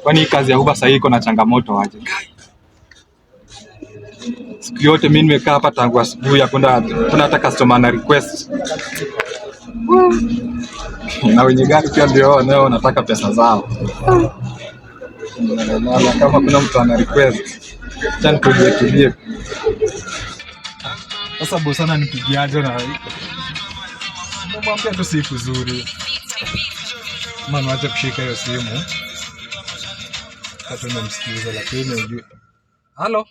Kwani kazi ya Uber sasa iko na changamoto aje? Siku yote mimi nimekaa hapa tangu asubuhi hakuna hata customer na request. Na wenye gari pia ndio wao wanataka pesa zao. Na kama kuna mtu ana request, acha tulie. Sasa boss sana nipigiaje na mwambie tu siku nzuri. Maana acha kushika hiyo simu. Hata nimemsikiza lakini unajua. Halo?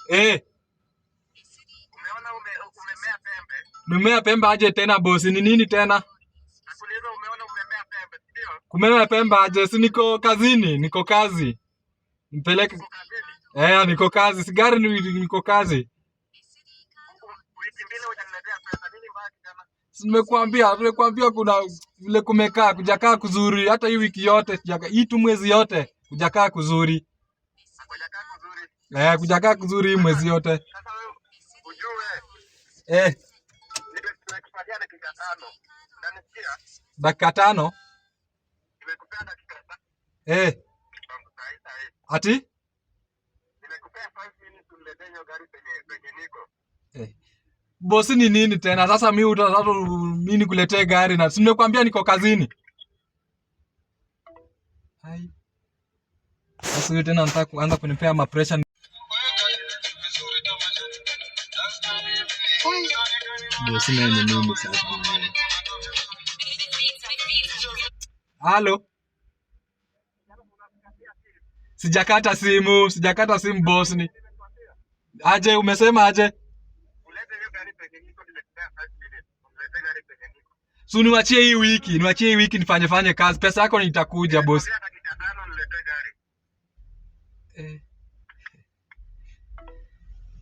Umeona umemea pembe? Umemea pembe aje tena boss? Ni nini tena? Nakuuliza umeona umemea pembe, ndio? Kumemea pembe aje? Si niko kazini, niko kazi. Mpeleke. Niko kazi. Sigari niko kazi. Wiki mbili hujaniletea pesa. Nini mbaya kijana? Nimekuambia kuna vile kumekaa, kujakaa kuzuri. Hata hii wiki yote, hii tu mwezi yote, kujakaa kuzuri. Kujakaa kuzuri mwezi yote. Sasa wewe ujue. Nimekupatia dakika 5. Unanisikia? Dakika 5? Nimekupea dakika 5. Ati? Nimekupea 5 minutes uniletee hiyo gari penye niko. Bosi ni nini tena? Sasa mimi nikuletee gari na nimekuambia niko kazini. Hai. Sasa wewe tena unataka kuanza kunipea mapresha. Bosi ni nini sasa? Halo? Sijakata simu boss ni. Aje umesema aje? Ulete hiyo gari peke yako nimekupea 5 minutes. Ulete gari peke yako. So niwachie hii wiki nifanye kazi. Pesa yako nitakuja boss. Dakika 5 nilete gari.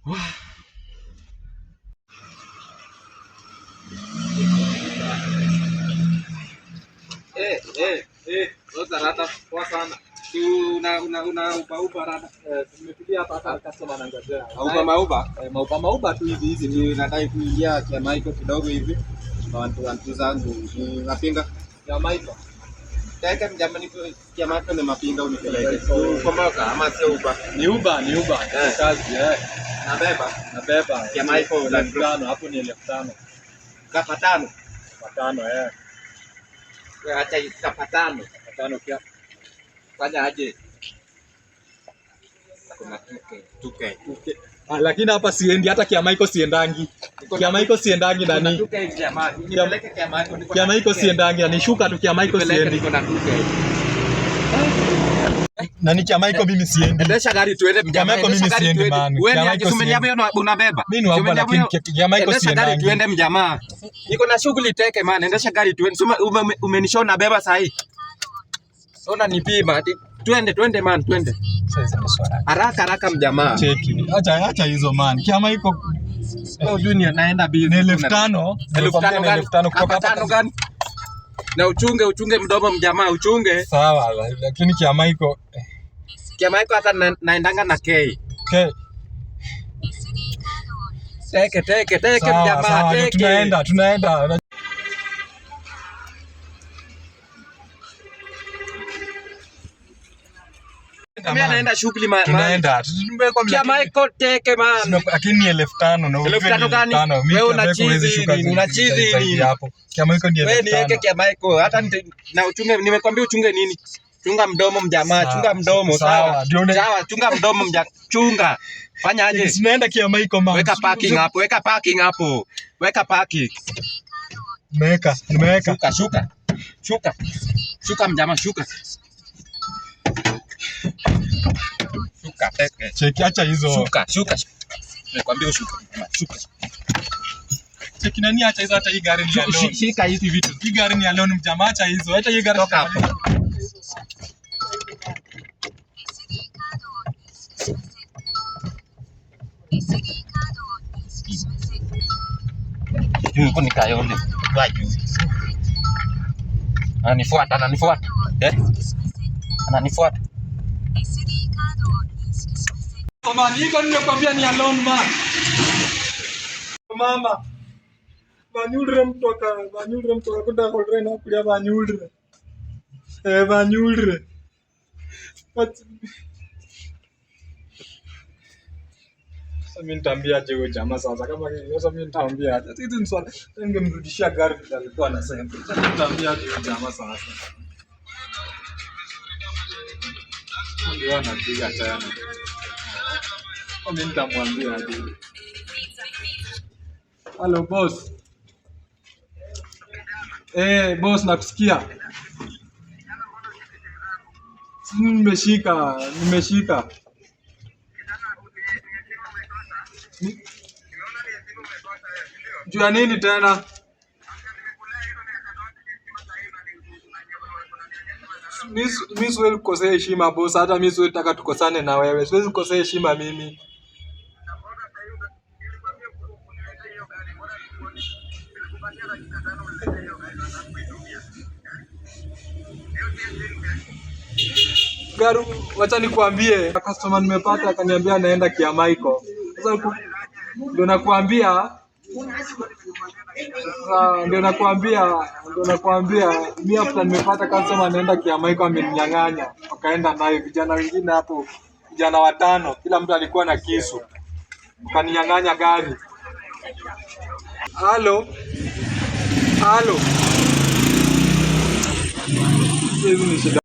Wow. Roza rada kwa sana. Una uba rada. Tumepigia hapa customer anangojea. Mauba tu hizi ni nataka kuingia kwa Michael kidogo hivi. Na watu zangu napinga ya Michael. Teka mjamani kwa Michael ni mapinga unipeleke. Kukomboka ama sio Uber? Ni Uber. Kazi nabeba. Kwa Michael 5,000 hapo ni 5,000. Kapa 5. Acha kapa 5 pia. Fanya aje? Kuna tuke. Lakini hapa siendi hata Kia Michael siendangi. Kia Michael siendangi nani? Tuke jamaa. Nipeleke Kia Michael. Kia Michael siendangi, nishuka tu Kia Michael siendi. Kuna tuke. Nani Kia Michael mimi siendi. Endesha gari tuende mjamaa. Kia Michael mimi siendi man. Kia Michael siendi. Unabeba. Mimi ni hapa lakini Kia Michael siendi. Endesha gari tuende mjamaa. Niko na shughuli teke man. Endesha gari tuende. Umenishona beba saa hii. Ona nipima. Twende man, twende. Haraka mjamaa. Cheki. Acha hizo man. Kia Michael dunia naenda bizi. 5,000 kutoka hapa gani? Na uchunge mdomo mjamaa, uchunge. Sawa, lakini Kia Michael hata naendanga na K. Teke mjamaa, teke. Tunaenda. Mimi naenda shughuli man. Tunaenda. Kia Michael teke man. Lakini ni 5,000 na 5,000. Wewe unachizi hapo. Kia Michael ni 5,000. Wewe niweke Kia Michael hata na uchunge, nimekwambia uchunge nini? Chunga mdomo mjamaa, chunga mdomo sawa. Chunga mdomo chunga. Fanya aje? Tunaenda Kia Michael man. Weka parking hapo. Weka parking. Nimeweka. Shuka mjamaa, shuka. Teke. Cheki acha hizo. Shuka. Nimekwambia ushuka. Shuka. Cheki nani acha hizo hata hii gari ni ya leo. Shika hizi vitu. Hii gari ni ya leo mjamaa acha hizo. Hata hii gari toka hapo. Yuko nikayone. Wapi? Ananifuata. Ananifuata. Man, hii gari nimekwambia ni alone man. Mama. Banyulre mtoka kuda kolre na kulia banyulre. Banyulre. Sasa mimi nitaambia aje huyo jamaa sasa kama sasa mimi nitaambia aje. Hizi ni swali. Ningemrudishia gari bila alikuwa anasema. Sasa nitaambia aje huyo jamaa sasa. Ndio anapiga tena. Mimi nitamwambia aje. Hello boss. Boss nakusikia. Nimeshika. Juu ya nini tena? Mimi siwezi kukosea heshima boss, hata mimi siwezi taka tukosane na wewe. Siwezi kukosea heshima mimi. Garu, wacha nikwambie, customer nimepata akaniambia anaenda Kiamaiko. Sasa ndio nakwambia mimi after nimepata customer anaenda Kiamaiko ameninyang'anya. Wakaenda nayo vijana wengine hapo, vijana 5, kila mtu alikuwa na kisu. Wakaninyang'anya gari. Halo. Hizi ni shida.